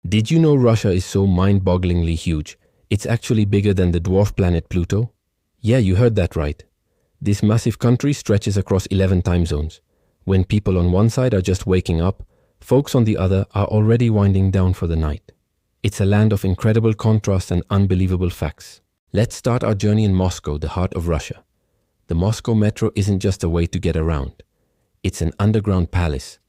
Did you know Russia is so mind-bogglingly huge? It's actually bigger than the dwarf planet Pluto? Yeah, you heard that right. This massive country stretches across 11 time zones. When people on one side are just waking up, folks on the other are already winding down for the night. It's a land of incredible contrast and unbelievable facts. Let's start our journey in Moscow, the heart of Russia. The Moscow metro isn't just a way to get around. It's an underground palace.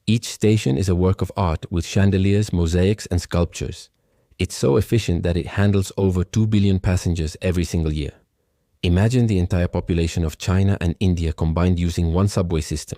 Each station is a work of art with chandeliers, mosaics, and sculptures. It's so efficient that it handles over 2 billion passengers every single year. Imagine the entire population of China and India combined using one subway system.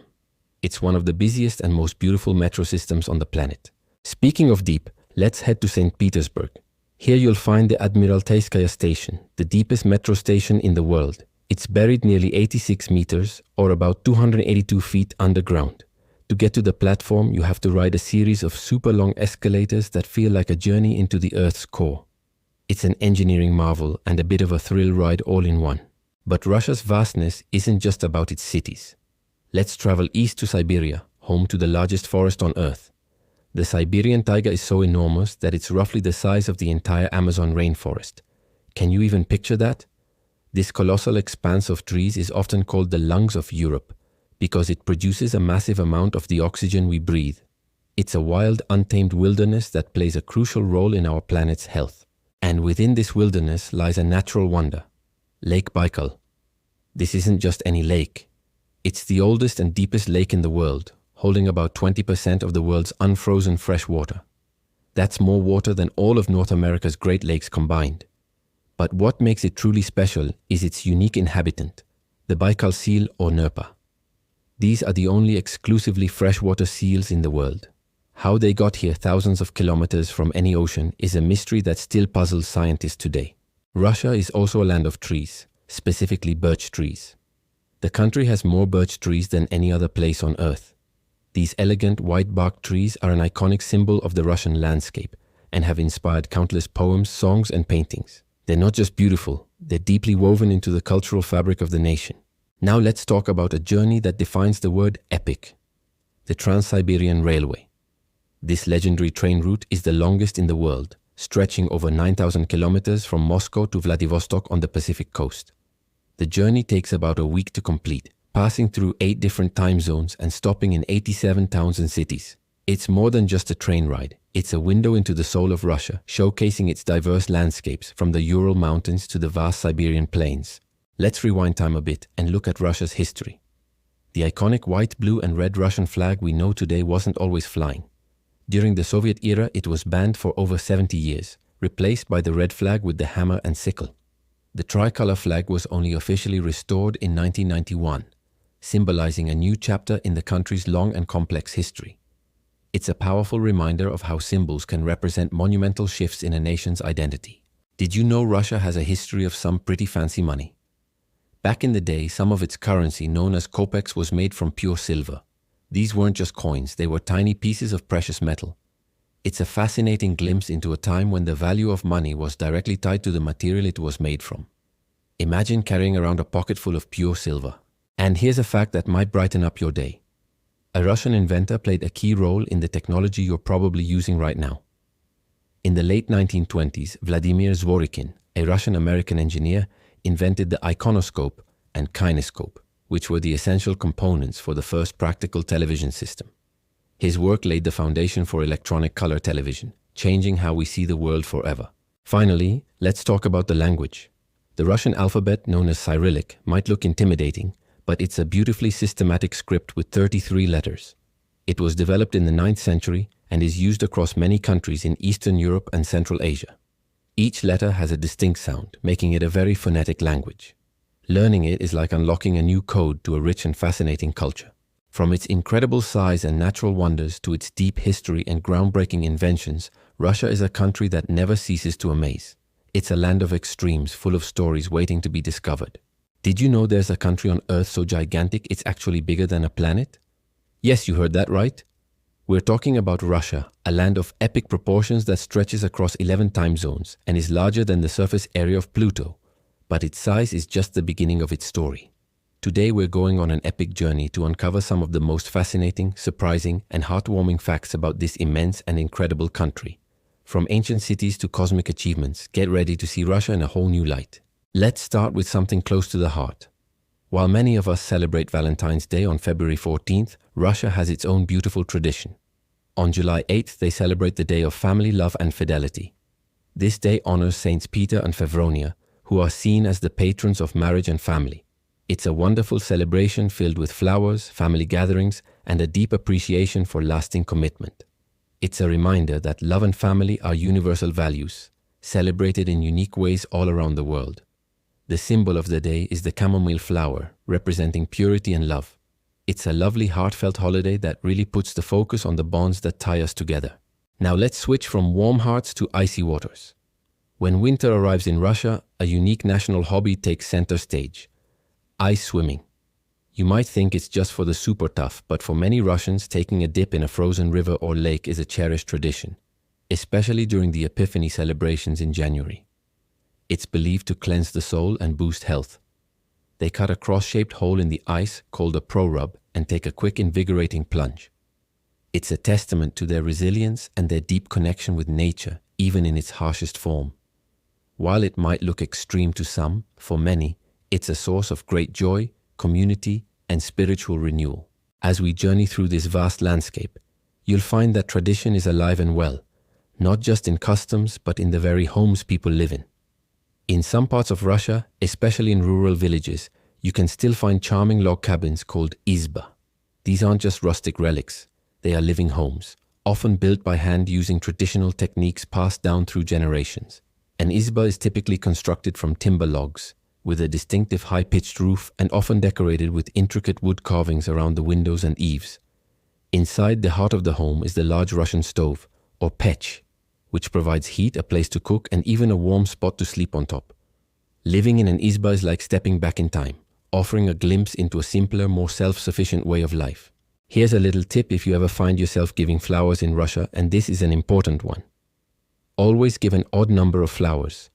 It's one of the busiest and most beautiful metro systems on the planet. Speaking of deep, let's head to St. Petersburg. Here you'll find the Admiralteyskaya station, the deepest metro station in the world. It's buried nearly 86 meters, or about 282 feet underground. To get to the platform, you have to ride a series of super long escalators that feel like a journey into the Earth's core. It's an engineering marvel and a bit of a thrill ride all in one. But Russia's vastness isn't just about its cities. Let's travel east to Siberia, home to the largest forest on Earth. The Siberian taiga is so enormous that it's roughly the size of the entire Amazon rainforest. Can you even picture that? This colossal expanse of trees is often called the lungs of Europe because it produces a massive amount of the oxygen we breathe. It's a wild, untamed wilderness that plays a crucial role in our planet's health. And within this wilderness lies a natural wonder, Lake Baikal. This isn't just any lake. It's the oldest and deepest lake in the world, holding about 20% of the world's unfrozen fresh water. That's more water than all of North America's Great Lakes combined. But what makes it truly special is its unique inhabitant, the Baikal seal or Nerpa. These are the only exclusively freshwater seals in the world. How they got here thousands of kilometers from any ocean is a mystery that still puzzles scientists today. Russia is also a land of trees, specifically birch trees. The country has more birch trees than any other place on Earth. These elegant white-barked trees are an iconic symbol of the Russian landscape and have inspired countless poems, songs, and paintings. They're not just beautiful, they're deeply woven into the cultural fabric of the nation. Now let's talk about a journey that defines the word epic: the Trans-Siberian Railway. This legendary train route is the longest in the world, stretching over 9,000 kilometers from Moscow to Vladivostok on the Pacific coast. The journey takes about a week to complete, passing through 8 different time zones and stopping in 87 towns and cities. It's more than just a train ride. It's a window into the soul of Russia, showcasing its diverse landscapes from the Ural Mountains to the vast Siberian plains. Let's rewind time a bit and look at Russia's history. The iconic white, blue, and red Russian flag we know today wasn't always flying. During the Soviet era, it was banned for over 70 years, replaced by the red flag with the hammer and sickle. The tricolor flag was only officially restored in 1991, symbolizing a new chapter in the country's long and complex history. It's a powerful reminder of how symbols can represent monumental shifts in a nation's identity. Did you know Russia has a history of some pretty fancy money? Back in the day, some of its currency, known as kopecks, was made from pure silver. These weren't just coins, they were tiny pieces of precious metal. It's a fascinating glimpse into a time when the value of money was directly tied to the material it was made from. Imagine carrying around a pocket full of pure silver. And here's a fact that might brighten up your day. A Russian inventor played a key role in the technology you're probably using right now. In the late 1920s, Vladimir Zworykin, a Russian-American engineer, invented the iconoscope and kinescope, which were the essential components for the first practical television system. His work laid the foundation for electronic color television, changing how we see the world forever. Finally, let's talk about the language. The Russian alphabet, known as Cyrillic, might look intimidating, but it's a beautifully systematic script with 33 letters. It was developed in the 9th century and is used across many countries in Eastern Europe and Central Asia. Each letter has a distinct sound, making it a very phonetic language. Learning it is like unlocking a new code to a rich and fascinating culture. From its incredible size and natural wonders to its deep history and groundbreaking inventions, Russia is a country that never ceases to amaze. It's a land of extremes full of stories waiting to be discovered. Did you know there's a country on Earth so gigantic it's actually bigger than a planet? Yes, you heard that right. We're talking about Russia, a land of epic proportions that stretches across 11 time zones and is larger than the surface area of Pluto. But its size is just the beginning of its story. Today we're going on an epic journey to uncover some of the most fascinating, surprising, and heartwarming facts about this immense and incredible country. From ancient cities to cosmic achievements, get ready to see Russia in a whole new light. Let's start with something close to the heart. While many of us celebrate Valentine's Day on February 14th, Russia has its own beautiful tradition. On July 8th, they celebrate the Day of Family, Love and Fidelity. This day honors Saints Peter and Fevronia, who are seen as the patrons of marriage and family. It's a wonderful celebration filled with flowers, family gatherings, and a deep appreciation for lasting commitment. It's a reminder that love and family are universal values, celebrated in unique ways all around the world. The symbol of the day is the chamomile flower, representing purity and love. It's a lovely, heartfelt holiday that really puts the focus on the bonds that tie us together. Now let's switch from warm hearts to icy waters. When winter arrives in Russia, a unique national hobby takes center stage: ice swimming. You might think it's just for the super tough, but for many Russians, taking a dip in a frozen river or lake is a cherished tradition, especially during the Epiphany celebrations in January. It's believed to cleanse the soul and boost health. They cut a cross-shaped hole in the ice called a prorub and take a quick, invigorating plunge. It's a testament to their resilience and their deep connection with nature, even in its harshest form. While it might look extreme to some, for many, it's a source of great joy, community, and spiritual renewal. As we journey through this vast landscape, you'll find that tradition is alive and well, not just in customs, but in the very homes people live in. In some parts of Russia, especially in rural villages, you can still find charming log cabins called izba. These aren't just rustic relics, they are living homes, often built by hand using traditional techniques passed down through generations. An izba is typically constructed from timber logs, with a distinctive high-pitched roof and often decorated with intricate wood carvings around the windows and eaves. Inside the heart of the home is the large Russian stove, or pech, which provides heat, a place to cook, and even a warm spot to sleep on top. Living in an izba is like stepping back in time, offering a glimpse into a simpler, more self-sufficient way of life. Here's a little tip if you ever find yourself giving flowers in Russia, and this is an important one. Always give an odd number of flowers.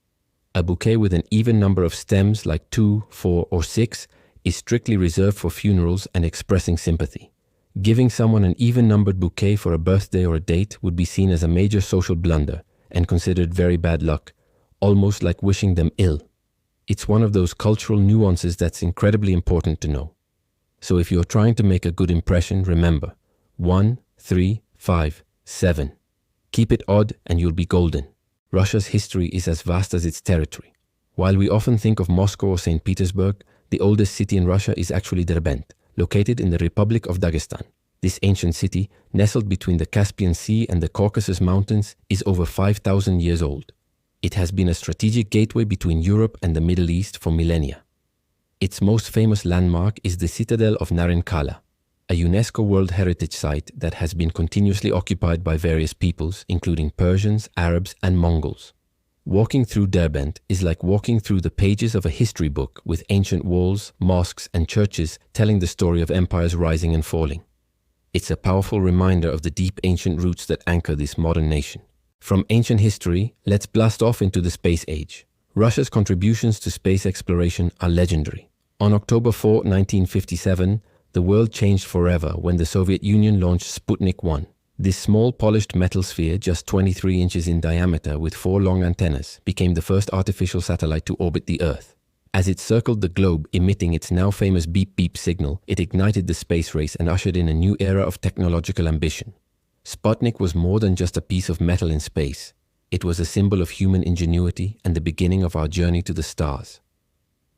A bouquet with an even number of stems, like 2, 4, or 6, is strictly reserved for funerals and expressing sympathy. Giving someone an even-numbered bouquet for a birthday or a date would be seen as a major social blunder and considered very bad luck, almost like wishing them ill. It's one of those cultural nuances that's incredibly important to know. So if you're trying to make a good impression, remember 1, 3, 5, 7. Keep it odd and you'll be golden. Russia's history is as vast as its territory. While we often think of Moscow or St. Petersburg, the oldest city in Russia is actually Derbent, located in the Republic of Dagestan. This ancient city, nestled between the Caspian Sea and the Caucasus Mountains, is over 5,000 years old. It has been a strategic gateway between Europe and the Middle East for millennia. Its most famous landmark is the citadel of Narinkala, a UNESCO World Heritage Site that has been continuously occupied by various peoples, including Persians, Arabs, and Mongols. Walking through Derbent is like walking through the pages of a history book, with ancient walls, mosques, and churches telling the story of empires rising and falling. It's a powerful reminder of the deep ancient roots that anchor this modern nation. From ancient history, let's blast off into the space age. Russia's contributions to space exploration are legendary. On October 4, 1957, the world changed forever when the Soviet Union launched Sputnik 1. This small polished metal sphere, just 23 inches in diameter with 4 long antennas, became the first artificial satellite to orbit the Earth. As it circled the globe, emitting its now famous beep-beep signal, it ignited the space race and ushered in a new era of technological ambition. Sputnik was more than just a piece of metal in space. It was a symbol of human ingenuity and the beginning of our journey to the stars.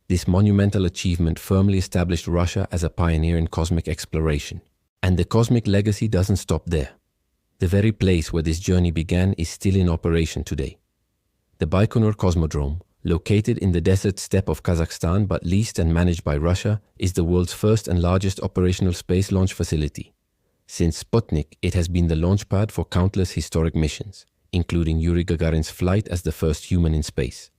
This monumental achievement firmly established Russia as a pioneer in cosmic exploration. And the cosmic legacy doesn't stop there. The very place where this journey began is still in operation today. The Baikonur Cosmodrome, located in the desert steppe of Kazakhstan but leased and managed by Russia, is the world's first and largest operational space launch facility. Since Sputnik, it has been the launchpad for countless historic missions, including Yuri Gagarin's flight as the first human in space.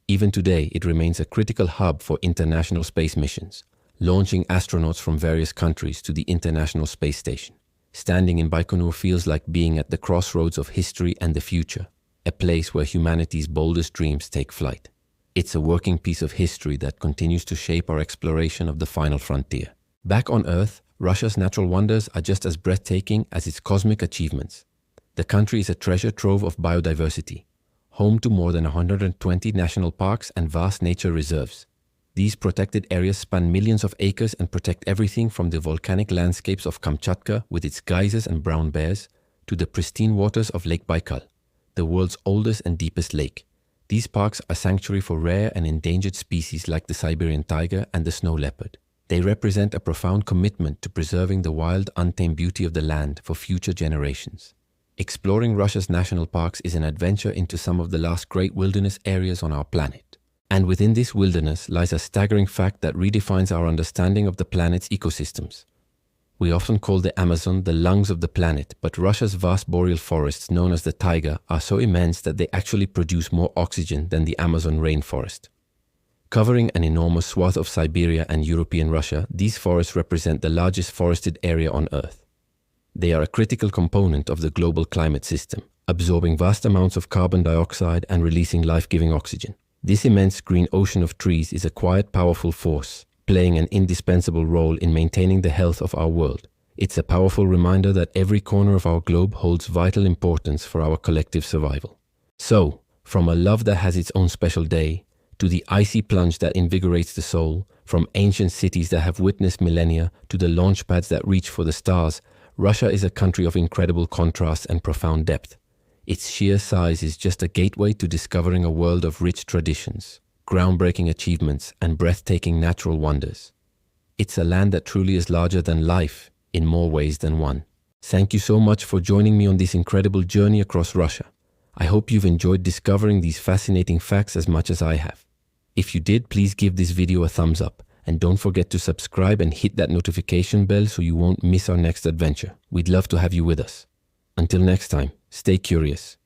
Even today, it remains a critical hub for international space missions, launching astronauts from various countries to the International Space Station. Standing in Baikonur feels like being at the crossroads of history and the future, a place where humanity's boldest dreams take flight. It's a working piece of history that continues to shape our exploration of the final frontier. Back on Earth, Russia's natural wonders are just as breathtaking as its cosmic achievements. The country is a treasure trove of biodiversity, home to more than 120 national parks and vast nature reserves. These protected areas span millions of acres and protect everything from the volcanic landscapes of Kamchatka with its geysers and brown bears to the pristine waters of Lake Baikal, the world's oldest and deepest lake. These parks are sanctuary for rare and endangered species like the Siberian tiger and the snow leopard. They represent a profound commitment to preserving the wild, untamed beauty of the land for future generations. Exploring Russia's national parks is an adventure into some of the last great wilderness areas on our planet. And within this wilderness lies a staggering fact that redefines our understanding of the planet's ecosystems. We often call the Amazon the lungs of the planet, but Russia's vast boreal forests, known as the taiga, are so immense that they actually produce more oxygen than the Amazon rainforest. Covering an enormous swath of Siberia and European Russia, these forests represent the largest forested area on Earth. They are a critical component of the global climate system, absorbing vast amounts of carbon dioxide and releasing life-giving oxygen. This immense green ocean of trees is a quiet, powerful force, playing an indispensable role in maintaining the health of our world. It's a powerful reminder that every corner of our globe holds vital importance for our collective survival. So, from a love that has its own special day, to the icy plunge that invigorates the soul, from ancient cities that have witnessed millennia to the launch pads that reach for the stars, Russia is a country of incredible contrast and profound depth. Its sheer size is just a gateway to discovering a world of rich traditions, groundbreaking achievements, and breathtaking natural wonders. It's a land that truly is larger than life, in more ways than one. Thank you so much for joining me on this incredible journey across Russia. I hope you've enjoyed discovering these fascinating facts as much as I have. If you did, please give this video a thumbs up, and don't forget to subscribe and hit that notification bell so you won't miss our next adventure. We'd love to have you with us. Until next time, stay curious,